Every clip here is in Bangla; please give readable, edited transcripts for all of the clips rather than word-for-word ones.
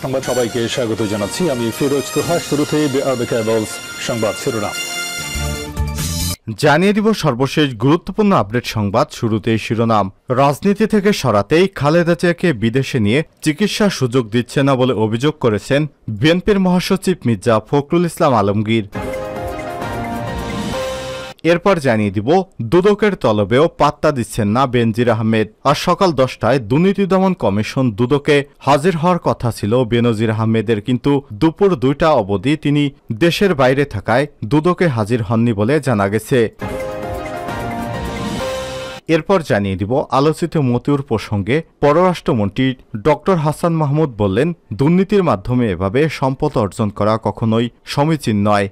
সংবাদ সবাইকে স্বাগত জানাচ্ছি। আমি ফিরোজ তোহা। শুরুতে সংবাদ শিরোনাম জানিয়ে দিব সর্বশেষ গুরুত্বপূর্ণ আপডেট সংবাদ। শুরুতেই শিরোনাম। রাজনীতি থেকে সরাতেই খালেদা জিয়াকে বিদেশে নিয়ে চিকিৎসার সুযোগ দিচ্ছে না বলে অভিযোগ করেছেন বিএনপির মহাসচিব মির্জা ফখরুল ইসলাম আলমগীর। এরপর জানিয়ে দিব দুদকের তলবেও পাত্তা দিচ্ছেন না বেনজির আহমেদ। আজ সকাল 10টায় দুর্নীতি দমন কমিশন দুদকে হাজির হওয়ার কথা ছিল বেনজির আহমেদের, কিন্তু দুপুর 2টা অবধি তিনি দেশের বাইরে থাকায় দুদকে হাজির হননি বলে জানা গেছে। এরপর জানিয়ে দিব আলোচিত মতিউর প্রসঙ্গে পররাষ্ট্রমন্ত্রী ডক্টর হাসান মাহমুদ বললেন, দুর্নীতির মাধ্যমে এভাবে সম্পদ অর্জন করা কখনোই সমীচীন নয়।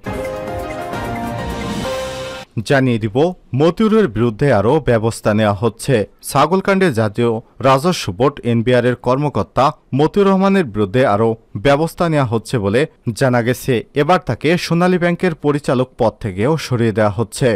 জানিয়ে দিব মতিউরের বিরুদ্ধে আরও ব্যবস্থা নেওয়া হচ্ছে। ছাগলকাণ্ডে জাতীয় রাজস্ব বোর্ড এনবিআর এর কর্মকর্তা মতিউর রহমানের বিরুদ্ধে আরও ব্যবস্থা নেওয়া হচ্ছে বলে জানা গেছে। এবার তাকে সোনালী ব্যাংকের পরিচালক পদ থেকেও সরিয়ে দেওয়া হচ্ছে।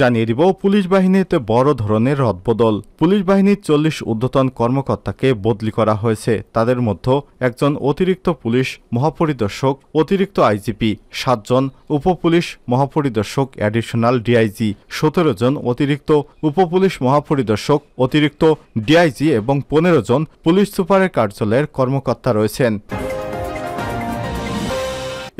জানিয়ে দিব পুলিশ বাহিনীতে বড় ধরনের রদবদল। পুলিশ বাহিনীর 40 ঊর্ধ্বতন কর্মকর্তাকে বদলি করা হয়েছে। তাদের মধ্যে একজন অতিরিক্ত পুলিশ মহাপরিদর্শক, অতিরিক্ত আইজিপি, 7 জন উপপুলিশ মহাপরিদর্শক অ্যাডিশনাল ডিআইজি, 17 জন অতিরিক্ত উপপুলিশ মহাপরিদর্শক, অতিরিক্ত ডিআইজি এবং 15 জন পুলিশ সুপারের কার্যালয়ের কর্মকর্তা রয়েছেন।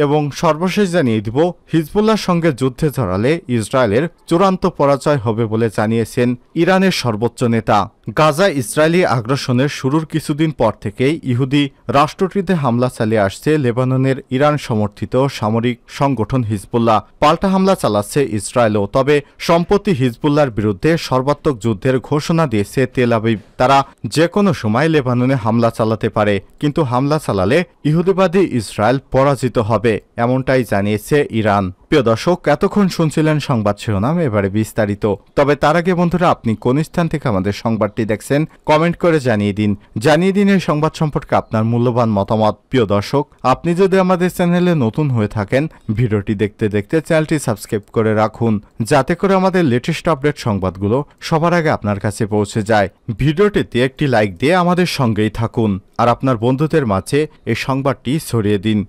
এবং সর্বশেষ জানিয়ে দিব হিজবুল্লাহর সঙ্গে যুদ্ধে জড়ালে ইসরায়েলের চূড়ান্ত পরাজয় হবে বলে জানিয়েছেন ইরানের সর্বোচ্চ নেতা। গাজায় ইসরায়েলি আগ্রাসনের শুরুর কিছুদিন পর থেকেই ইহুদি রাষ্ট্রটিতে হামলা চালিয়ে আসছে লেবাননের ইরান সমর্থিত সামরিক সংগঠন হিজবুল্লাহ। পাল্টা হামলা চালাচ্ছে ইসরায়েলও। তবে সম্প্রতি হিজবুল্লাহর বিরুদ্ধে সর্বাত্মক যুদ্ধের ঘোষণা দিয়েছে তেল আবিব। তারা যে কোনো সময় লেবাননে হামলা চালাতে পারে, কিন্তু হামলা চালালে ইহুদিবাদী ইসরায়েল পরাজিত হবে, এমনটাই জানিয়েছে ইরান। প্রিয় দর্শক, এতক্ষণ শুনছিলেন সংবাদ শিরোনাম, এবারে বিস্তারিত। তবে তার আগে বন্ধুরা, আপনি কোন স্থান থেকে আমাদের সংবাদটি দেখছেন কমেন্ট করে জানিয়ে দিন এই সংবাদ সম্পর্কে আপনার মূল্যবান মতামত। প্রিয় দর্শক, আপনি যদি আমাদের চ্যানেলে নতুন হয়ে থাকেন, ভিডিওটি দেখতে দেখতে চ্যানেলটি সাবস্ক্রাইব করে রাখুন, যাতে করে আমাদের লেটেস্ট আপডেট সংবাদগুলো সবার আগে আপনার কাছে পৌঁছে যায়। ভিডিওটিতে একটি লাইক দিয়ে আমাদের সঙ্গেই থাকুন আর আপনার বন্ধুদের মাঝে এই সংবাদটি ছড়িয়ে দিন।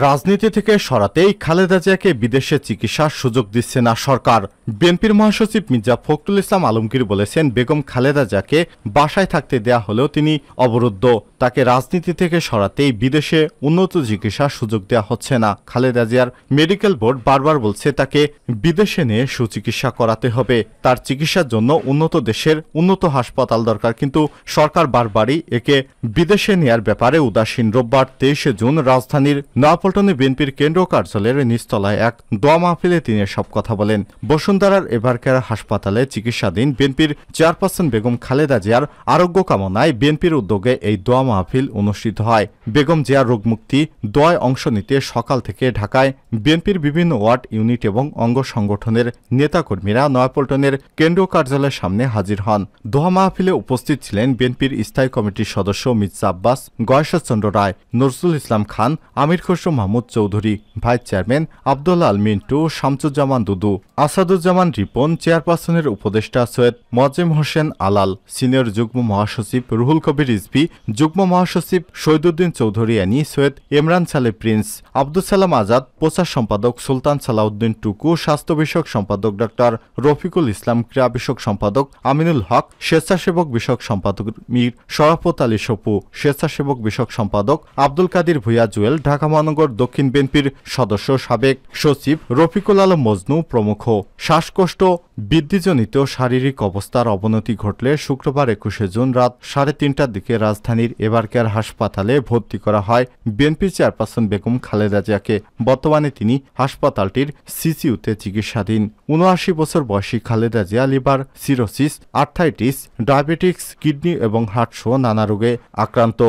রাজনীতি থেকে সরাতেই খালেদা জিয়াকে বিদেশে চিকিৎসার সুযোগ দিচ্ছে না সরকার। বিএনপির মহাসচিব মির্জা ফখরুল ইসলাম আলমগীর বলেছেন, বেগম খালেদা জিয়াকে বাসায় থাকতে দেয়া হলেও তিনি অবরুদ্ধ। তাকে রাজনীতি থেকে সরাতেই বিদেশে উন্নত চিকিৎসার সুযোগ দেওয়া হচ্ছে না। খালেদা জিয়ার মেডিকেল বোর্ড বারবার বলছে তাকে বিদেশে নিয়ে সুচিকিৎসা করাতে হবে। তার চিকিৎসার জন্য উন্নত দেশের উন্নত হাসপাতাল দরকার, কিন্তু সরকার বারবারই একে বিদেশে নেয়ার ব্যাপারে উদাসীন। রোববার 23 জুন রাজধানীর নয়াপল্টনে বিএনপির কেন্দ্রীয় কার্যালয়ের নিচতলায় এক দোয়া মাহফিলে তিনি সব কথা বলেন। বসুন্ধরার এভারকেয়ার হাসপাতালে চিকিৎসাধীন বিএনপির চেয়ারপারসন বেগম খালেদা জিয়ার আরোগ্য কামনায় বিএনপির উদ্যোগে এই দোয়া মাহফিল অনুষ্ঠিত হয়। বেগম জিয়ার রোগমুক্তি দোয়ায় অংশ নিতে সকাল থেকে ঢাকায় বিএনপির বিভিন্ন ওয়ার্ড, ইউনিট এবং অঙ্গ সংগঠনের নেতাকর্মীরা নয়াপল্টনের কেন্দ্রীয় কার্যালয়ের সামনে হাজির হন। দোয়া মাহফিলে উপস্থিত ছিলেন বিএনপির স্থায়ী কমিটির সদস্য মির্জা আব্বাস, গয়েশ্বরচন্দ্র রায়, নজরুল ইসলাম খান, আমির খসরু মাহমুদ চৌধুরী, ভাইস চেয়ারম্যান আব্দুল্লাহ আল মিন্টু, শামসুজ্জামান দুদু, আসাদুজ্জামান রিপন, চেয়ারপারসনের উপদেষ্টা সৈয়দ মোয়াজ্জেম হোসেন আলাল, সিনিয়র যুগ্ম মহাসচিব রুহুল কবির রিজভী, যুগ্ম মহাসচিব শহীদুদ্দিন চৌধুরী আনি, সৈয়দ ইমরান সালে প্রিন্স, আব্দুল সালাম আজাদ, প্রচার সম্পাদক সুলতান সালাউদ্দিন টুকু, স্বাস্থ্য বিষয়ক সম্পাদক ডক্টর রফিকুল ইসলাম, ক্রীড়া বিষয়ক সম্পাদক আমিনুল হক, স্বেচ্ছাসেবক বিষয়ক সম্পাদক মীর শরাফত আলী সপু, স্বেচ্ছাসেবক বিষয়ক সম্পাদক আব্দুল কাদির ভুইয়া জুয়েল, ঢাকা মহানগর দক্ষিণ বিএনপির সদস্য সাবেক সচিব রফিকুল আলম মজনু প্রমুখ। শ্বাসকষ্ট বৃদ্ধিজনিত শারীরিক অবস্থার অবনতি ঘটলে শুক্রবার 21 জুন রাত 3:30টার দিকে রাজধানীর এভারকেয়ার হাসপাতালে ভর্তি করা হয় বিএনপি চেয়ারপারসন বেগম খালেদা জিয়াকে। বর্তমানে তিনি হাসপাতালটির সিসিইউতে চিকিৎসাধীন। 79 বছর বয়সী Khaleda Zia liver cirrhosis, arthritis, diabetics, kidney এবং হার্ট সহ নানা রোগে আক্রান্ত।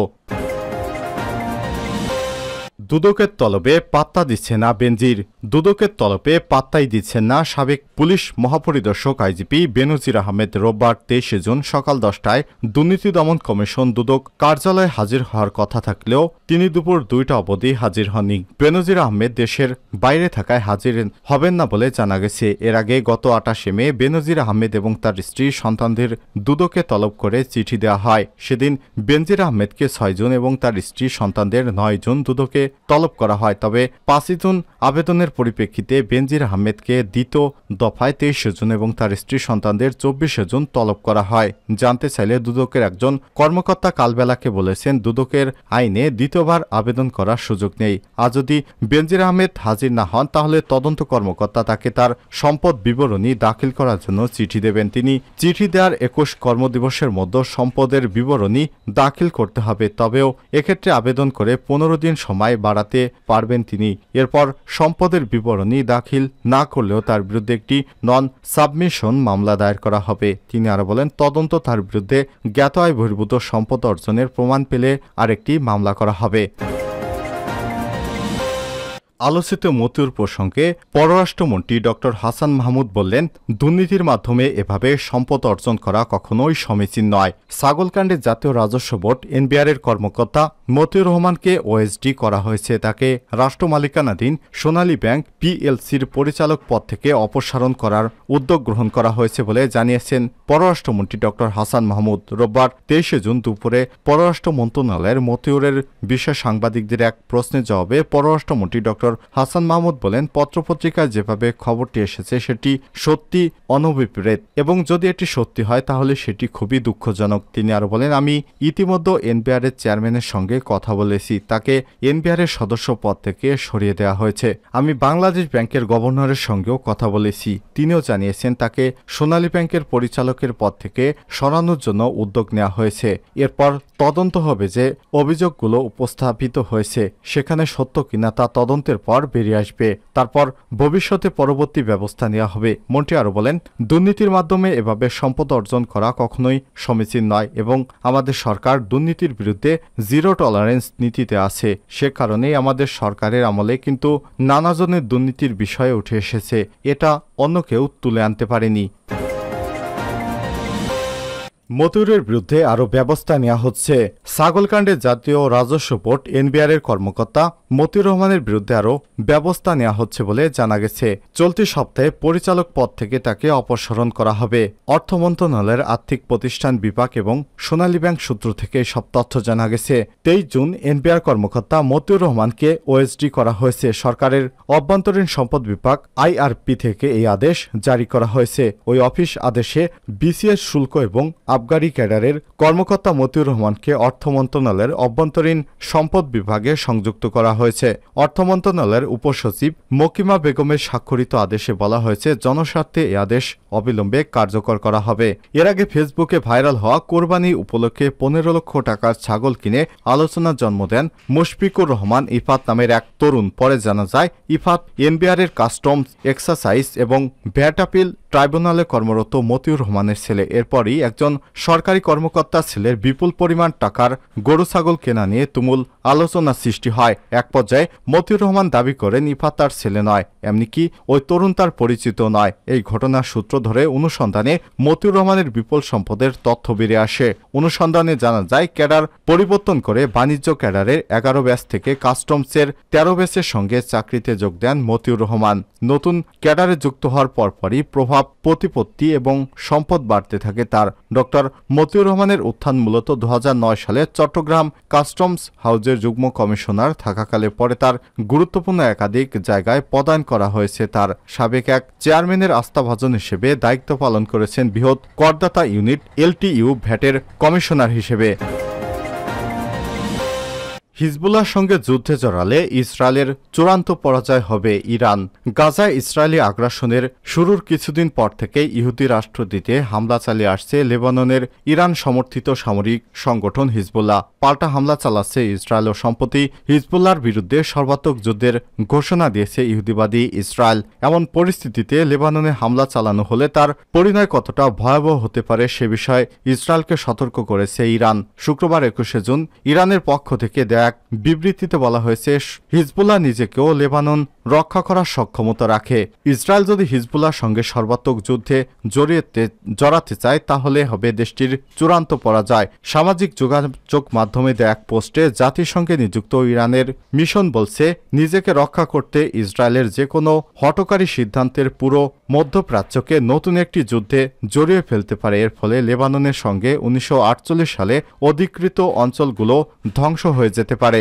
দুদকের তলবে পাত্তা দিচ্ছে না বেনজির। দুদকের তলবে পাত্তাই দিচ্ছেন না সাবেক পুলিশ মহাপরিদর্শক আইজিপি বেনজির আহমেদ। রোববার 23 জুন সকাল 10টায় দুর্নীতি দমন কমিশন দুদক কার্যালয়ে হাজির হওয়ার কথা থাকলেও তিনি দুপুর 2টা অবধি হাজির হননি। বেনজির আহমেদ দেশের বাইরে থাকায় হাজির হবেন না বলে জানা গেছে। এর আগে গত 28 মে বেনজির আহমেদ এবং তার স্ত্রী সন্তানদের দুদকে তলব করে চিঠি দেওয়া হয়। সেদিন বেনজির আহমেদকে 6 জুন এবং তার স্ত্রী সন্তানদের 9 জুন দুদকে তলব করা হয়। তবে 5 জুন আবেদনের পরিপ্রেক্ষিতে বেনজির আহমেদকে দ্বিতীয় দফায় 23 জুন এবং তার স্ত্রী সন্তানদের 24 জুন তলব করা হয়। জানতে চাইলে দুদকের একজন কর্মকর্তা কালবেলাকে বলেছেন, দুদকের আইনে দ্বিতীয়বার আবেদন করার সুযোগ নেই। আর যদি বেনজির আহমেদ হাজির না হন তাহলে তদন্ত কর্মকর্তা তাকে তার সম্পদ বিবরণী দাখিল করার জন্য চিঠি দেবেন। তিনি চিঠি দেওয়ার 21 কর্মদিবসের মধ্যে সম্পদের বিবরণী দাখিল করতে হবে। তবেও এক্ষেত্রে আবেদন করে 15 দিন সময় বাড়াতে পারবেন তিনি। এরপর সম্পদের বিবরণী দাখিল না করলেও তার বিরুদ্ধে একটি নন সাবমিশন মামলা দায়ের করা হবে। তিনি আরো বলেন, তদন্ত তার বিরুদ্ধে জ্ঞাত আয় বহির্ভূত সম্পদ অর্জনের প্রমাণ পেলে আরেকটি মামলা করা হবে। আলোচিত মতিউর প্রসঙ্গে পররাষ্ট্রমন্ত্রী ডক্টর হাসান মাহমুদ বললেন, দুর্নীতির মাধ্যমে এভাবে সম্পদ অর্জন করা কখনোই সমীচীন নয়। ছাগলকাণ্ডে জাতীয় রাজস্ব বোর্ড এনবিআর-এর কর্মকর্তা মতিউর রহমানকে ওএসডি করা হয়েছে। তাকে রাষ্ট্র মালিকানাধীন সোনালী ব্যাংক পিএলসির পরিচালক পদ থেকে অপসারণ করার উদ্যোগ গ্রহণ করা হয়েছে বলে জানিয়েছেন পররাষ্ট্রমন্ত্রী ডক্টর হাসান মাহমুদ। রোববার 23 জুন দুপুরে পররাষ্ট্র মন্ত্রণালয়ের মতিউরের বিষয়ে সাংবাদিকদের এক প্রশ্নের জবাবে পররাষ্ট্রমন্ত্রী ডক্টর হাসান মাহমুদ বলেন, পত্রপত্রিকায় যেভাবে খবরটি এসেছে সেটি সত্যি অনভিপ্রেত এবং যদি এটি সত্যি হয় তাহলে সেটি খুবই দুঃখজনক। তিনি আরো বলেন, আমি ইতিমধ্যে এনবিআর-এর চেয়ারম্যানের সঙ্গে কথা বলেছি, তাকে এনবিআর-এর সদস্য পদ থেকে সরিয়ে দেওয়া হয়েছে। আমি বাংলাদেশ ব্যাংকের গভর্নরের সঙ্গেও কথা বলেছি, তিনিও জানিয়েছেন তাকে সোনালী ব্যাংকের পরিচালকের পদ থেকে সরানোর জন্য উদ্যোগ নেওয়া হয়েছে। এরপর তদন্ত হবে যে অভিযোগগুলো উপস্থাপিত হয়েছে সেখানে সত্য কিনা তা তদন্তের পর বেরিয়ে আসবে। তারপর ভবিষ্যতে পরবর্তী ব্যবস্থা নেওয়া হবে। মন্ত্রী আরো বলেন, দুর্নীতির মাধ্যমে এভাবে সম্পদ অর্জন করা কখনোই সমীচীন নয় এবং আমাদের সরকার দুর্নীতির বিরুদ্ধে জিরো টলারেন্স নীতিতে আছে। সে কারণেই আমাদের সরকারের আমলে কিন্তু নানাজনের দুর্নীতির বিষয়ে উঠে এসেছে, এটা অন্য কেউ তুলে আনতে পারেনি। মতিউরের বিরুদ্ধে আরও ব্যবস্থা নেওয়া হচ্ছে। ছাগলকাণ্ডে জাতীয় রাজস্ব বোর্ড এনবিআর-এর কর্মকর্তা মতিউর রহমানের বিরুদ্ধে আরও ব্যবস্থা নেওয়া হচ্ছে বলে জানা গেছে। চলতি সপ্তাহে পরিচালক পদ থেকে তাকে অপসারণ করা হবে। অর্থ মন্ত্রণালয়ের আর্থিক প্রতিষ্ঠান বিভাগ এবং সোনালী ব্যাংক সূত্র থেকে সব তথ্য জানা গেছে। 23 জুন এনবিআর কর্মকর্তা মতিউর রহমানকে ওএসডি করা হয়েছে। সরকারের অভ্যন্তরীণ সম্পদ বিভাগ আইআরপি থেকে এই আদেশ জারি করা হয়েছে। ওই অফিস আদেশে বিসিএস শুল্ক এবং আবগারি ক্যাডারের কর্মকর্তা মতিউর রহমানকে অর্থ মন্ত্রণালয়ের অভ্যন্তরীণ সম্পদ বিভাগে সংযুক্ত করা হয়েছে। অর্থ মন্ত্রণালয়ের উপসচিব মকিমা বেগমের স্বাক্ষরিত আদেশে বলা হয়েছে, জনস্বার্থে এ আদেশ অবিলম্বে কার্যকর করা হবে। এর আগে ফেসবুকে ভাইরাল হওয়া কোরবানি উপলক্ষে 15 লক্ষ টাকার ছাগল কিনে আলোচনার জন্ম দেন মুশফিকুর রহমান ইফাত নামের এক তরুণ। পরে জানা যায় ইফাত এনবিআর-এর কাস্টমস এক্সারসাইজ এবং ভ্যাট আপিল ট্রাইব্যুনালে কর্মরত মতিউর রহমানের ছেলে। এরপরই একজন সরকারি কর্মকর্তার ছেলের বিপুল পরিমাণ টাকার গরু ছাগল কেনা নিয়ে তুমুল আলোচনা সৃষ্টি হয়। এক পর্যায়ে মতিউর রহমান দাবি করেন ইফাত তার ছেলে নয়, এমনকি ওই তরুণ তার পরিচিত নয়। এই ঘটনার সূত্র ধরে অনুসন্ধানে মতিউর রহমানের বিপুল সম্পদের তথ্য বেরিয়ে আসে। অনুসন্ধানে জানা যায় ক্যাডার পরিবর্তন করে বাণিজ্য ক্যাডারের 11 ব্যাচ থেকে কাস্টমসের 13 ব্যাচের সঙ্গে চাকরিতে যোগ দেন মতিউর রহমান। নতুন ক্যাডারে যুক্ত হওয়ার পরপরই প্রভাব প্রতিপত্তি এবং সম্পদ বাড়তে থাকে তার। ডক্টর মতিউর রহমানের উত্থান মূলত 2009 সালে চট্টগ্রাম কাস্টমস হাউজের যুগ্ম কমিশনার থাকাকালে। পরে তার গুরুত্বপূর্ণ একাধিক জায়গায় পদায়ন করা হয়েছে। তার সাবেক এক চেয়ারম্যানের আস্থাভাজন হিসেবে দায়িত্ব পালন করেছেন বৃহৎ করদাতা ইউনিট এলটিইউ ভ্যাটের কমিশনার হিসেবে। হিজবুল্লাহর সঙ্গে যুদ্ধে জড়ালে ইসরায়েলের চূড়ান্ত পরাজয় হবে ইরান। গাজায় ইসরায়েলি আগ্রাসনের শুরুর কিছুদিন পর থেকেই ইহুদি রাষ্ট্রদূতে হামলা চালিয়ে আসছে লেবাননের ইরান সমর্থিত সামরিক সংগঠন হিজবুল্লাহ। পাল্টা হামলা চালাচ্ছে ইসরায়েল ও সম্প্রতি হিজবুল্লাহর বিরুদ্ধে সর্বাত্মক যুদ্ধের ঘোষণা দিয়েছে ইহুদিবাদী ইসরায়েল। এমন পরিস্থিতিতে লেবাননে হামলা চালানো হলে তার পরিণয় কতটা ভয়াবহ হতে পারে সে বিষয়ে ইসরায়েলকে সতর্ক করেছে ইরান। শুক্রবার 21 জুন ইরানের পক্ষ থেকে দেয়া এক বিবৃতিতে বলা হয়েছে, হিজবুল্লাহ নিজেকেও লেবানন রক্ষা করার সক্ষমতা রাখে। ইসরায়েল যদি হিজবুল্লাহর সঙ্গে সর্বাত্মক যুদ্ধে জড়াতে চায় তাহলে হবে দেশটির চূড়ান্ত পরাজয়। সামাজিক যোগাযোগ মাধ্যমে দেয়া এক পোস্টে জাতিসংঘে নিযুক্ত ইরানের মিশন বলছে, নিজেকে রক্ষা করতে ইসরায়েলের যে কোনো হঠকারী সিদ্ধান্তের পুরো মধ্যপ্রাচ্যকে নতুন একটি যুদ্ধে জড়িয়ে ফেলতে পারে। এর ফলে লেবাননের সঙ্গে 1948 সালে অধিকৃত অঞ্চলগুলো ধ্বংস হয়ে যেতে পারে।